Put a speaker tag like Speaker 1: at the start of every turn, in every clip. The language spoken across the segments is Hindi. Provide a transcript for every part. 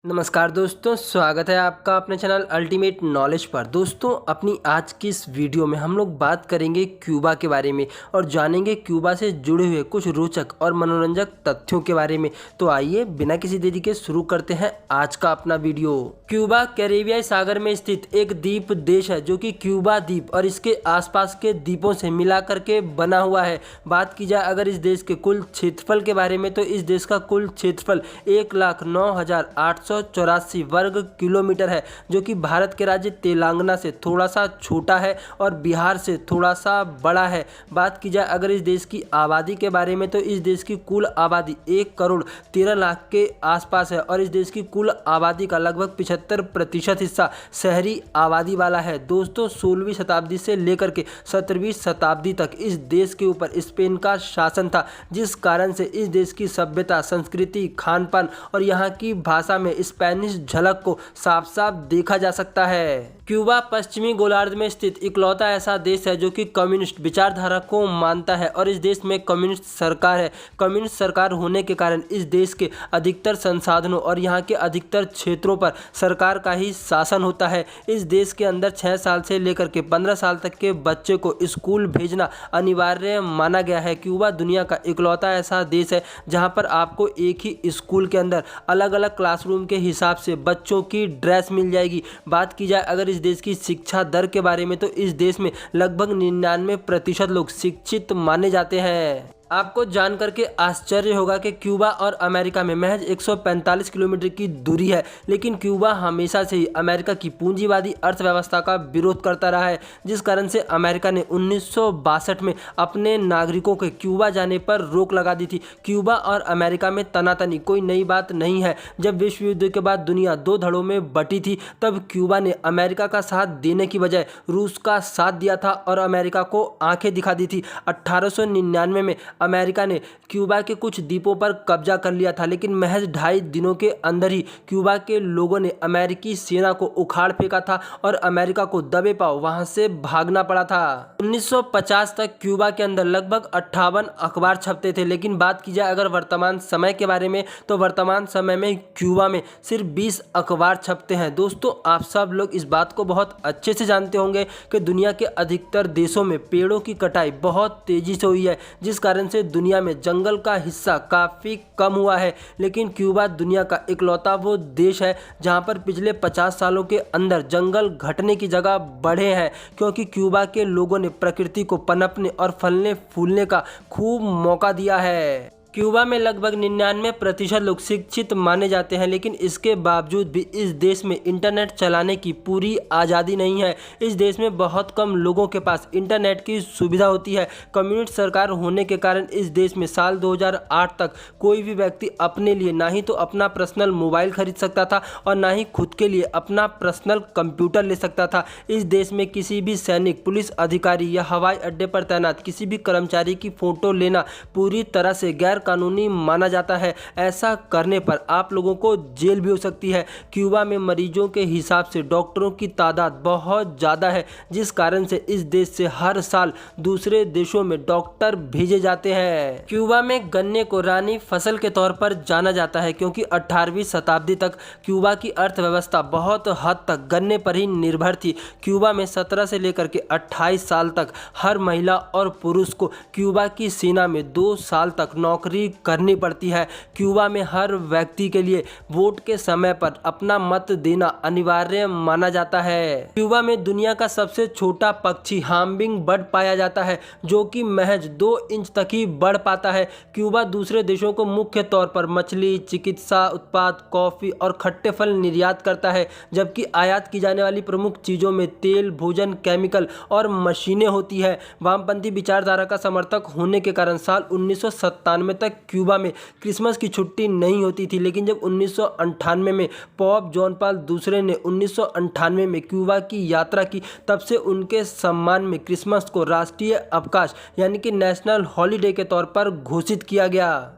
Speaker 1: नमस्कार दोस्तों, स्वागत है आपका अपने चैनल अल्टीमेट नॉलेज पर। दोस्तों, अपनी आज की इस वीडियो में हम लोग बात करेंगे क्यूबा के बारे में और जानेंगे क्यूबा से जुड़े हुए कुछ रोचक और मनोरंजक तथ्यों के बारे में। तो आइए बिना किसी देरी के शुरू करते हैं आज का अपना वीडियो। क्यूबा कैरेबियाई सागर में स्थित एक द्वीप देश है जो कि क्यूबा द्वीप और इसके आसपास के द्वीपों से मिला करके बना हुआ है। बात की जाए अगर इस देश के कुल क्षेत्रफल के बारे में, तो इस देश का कुल क्षेत्रफल 1,09,884 वर्ग किलोमीटर है, जो कि भारत के राज्य तेलंगाना से थोड़ा सा छोटा है और बिहार से थोड़ा सा बड़ा है। बात की जाए अगर इस देश की आबादी के बारे में, तो इस देश की कुल आबादी 1,13,00,000 के आसपास है और इस देश की कुल आबादी का लगभग 75% हिस्सा शहरी आबादी वाला है। दोस्तों, 16वीं शताब्दी से लेकर के 17वीं शताब्दी तक इस देश के ऊपर स्पेन का शासन था, जिस कारण से इस देश की सभ्यता, संस्कृति, खान पान और यहाँ की भाषा में स्पेनिश झलक को साफ साफ देखा जा सकता है। क्यूबा पश्चिमी गोलार्ध में स्थित इकलौता ऐसा देश है जो कि कम्युनिस्ट विचारधारा को मानता है और इस देश में कम्युनिस्ट सरकार है। कम्युनिस्ट सरकार होने के कारण इस देश के अधिकतर संसाधनों और यहाँ के अधिकतर क्षेत्रों पर सरकार का ही शासन होता है। इस देश के अंदर 6 साल से लेकर के 15 साल तक के बच्चे को स्कूल भेजना अनिवार्य माना गया है। क्यूबा दुनिया का इकलौता ऐसा देश है जहाँ पर आपको एक ही स्कूल के अंदर अलग अलग क्लासरूम के हिसाब से बच्चों की ड्रेस मिल जाएगी। बात की जाए अगर इस देश की शिक्षा दर के बारे में, तो इस देश में लगभग 99% लोग शिक्षित माने जाते हैं। आपको जान करके आश्चर्य होगा कि क्यूबा और अमेरिका में महज 145 किलोमीटर की दूरी है, लेकिन क्यूबा हमेशा से ही अमेरिका की पूंजीवादी अर्थव्यवस्था का विरोध करता रहा है, जिस कारण से अमेरिका ने 1962 में अपने नागरिकों के क्यूबा जाने पर रोक लगा दी थी। क्यूबा और अमेरिका में तनातनी कोई नई बात नहीं है। जब विश्व युद्ध के बाद दुनिया 2 धड़ों में बटी थी, तब क्यूबा ने अमेरिका का साथ देने की बजाय रूस का साथ दिया था और अमेरिका को आंखें दिखा दी थी। 1899 में अमेरिका ने क्यूबा के कुछ द्वीपों पर कब्जा कर लिया था, लेकिन महज 2.5 दिनों के अंदर ही क्यूबा के लोगों ने अमेरिकी सेना को उखाड़ फेंका था और अमेरिका को दबे पांव वहां से भागना पड़ा था। 1950 तक क्यूबा के अंदर लगभग 58 अखबार छपते थे, लेकिन बात की जाए अगर वर्तमान समय के बारे में, तो वर्तमान समय में क्यूबा में सिर्फ 20 अखबार छपते हैं। दोस्तों, आप सब लोग इस बात को बहुत अच्छे से जानते होंगे कि दुनिया के अधिकतर देशों में पेड़ों की कटाई बहुत तेजी से हुई है, जिस कारण से दुनिया में जंगल का हिस्सा काफी कम हुआ है। लेकिन क्यूबा दुनिया का इकलौता वो देश है जहां पर पिछले 50 सालों के अंदर जंगल घटने की जगह बढ़े हैं, क्योंकि क्यूबा के लोगों ने प्रकृति को पनपने और फलने फूलने का खूब मौका दिया है। क्यूबा में लगभग 99% लोग शिक्षित माने जाते हैं, लेकिन इसके बावजूद भी इस देश में इंटरनेट चलाने की पूरी आज़ादी नहीं है। इस देश में बहुत कम लोगों के पास इंटरनेट की सुविधा होती है। कम्युनिस्ट सरकार होने के कारण इस देश में साल 2008 तक कोई भी व्यक्ति अपने लिए ना ही तो अपना पर्सनल मोबाइल खरीद सकता था और ना ही खुद के लिए अपना पर्सनल कंप्यूटर ले सकता था। इस देश में किसी भी सैनिक, पुलिस अधिकारी या हवाई अड्डे पर तैनात किसी भी कर्मचारी की फ़ोटो लेना पूरी तरह से गैर कानूनी माना जाता है। ऐसा करने पर आप लोगों को जेल भी हो सकती है। क्यूबा में मरीजों के हिसाब से डॉक्टरों की तादाद बहुत ज़्यादा है, जिस कारण से इस देश से हर साल दूसरे देशों में डॉक्टर भेजे जाते हैं। क्यूबा में गन्ने को रानी फसल के तौर पर जाना जाता है, क्योंकि 18वीं शताब्दी तक क्यूबा की अर्थव्यवस्था बहुत हद तक गन्ने पर ही निर्भर थी। क्यूबा में 17 से लेकर के 28 साल तक हर महिला और पुरुष को क्यूबा की सेना में 2 साल तक नौकरी करनी पड़ती है। क्यूबा में हर व्यक्ति के लिए वोट के समय पर अपना मत देना अनिवार्य माना जाता है। क्यूबा में दुनिया का सबसे छोटा पक्षी हार्मबिंग बर्ड पाया जाता है, जो कि महज 2 इंच तक ही बढ़ पाता है। क्यूबा दूसरे देशों को मुख्य तौर पर मछली, चिकित्सा उत्पाद, कॉफी और खट्टे फल निर्यात करता है, जबकि आयात की जाने वाली प्रमुख चीजों में तेल, भोजन, केमिकल और मशीनें होती है। वामपंथी विचारधारा का समर्थक होने के कारण साल 1997 तक क्यूबा में क्रिसमस की छुट्टी नहीं होती थी, लेकिन जब 1998 में पोप जॉन पॉल दूसरे ने 1998 में क्यूबा की यात्रा की, तब से उनके सम्मान में क्रिसमस को राष्ट्रीय अवकाश यानी कि नेशनल हॉलिडे के तौर पर घोषित किया गया।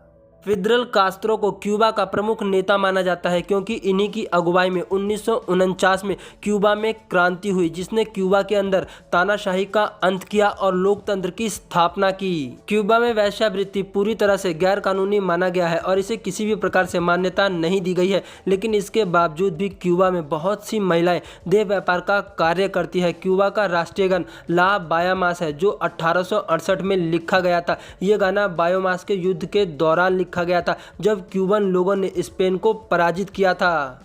Speaker 1: फिदेल कास्त्रो को क्यूबा का प्रमुख नेता माना जाता है क्योंकि इन्हीं की अगुवाई में 1949 में क्यूबा में क्रांति हुई जिसने क्यूबा के अंदर तानाशाही का अंत किया और लोकतंत्र की स्थापना की। क्यूबा में वेश्यावृत्ति पूरी तरह से गैर कानूनी माना गया है और इसे किसी भी प्रकार से मान्यता नहीं दी गई है, लेकिन इसके बावजूद भी क्यूबा में बहुत सी महिलाएं देह व्यापार का कार्य करती है। क्यूबा का राष्ट्रीय गान ला बायामास है जो 1868 में लिखा गया था। ये गाना बायामास के युद्ध के दौरान लिखा गया था जब क्यूबन लोगों ने स्पेन को पराजित किया था।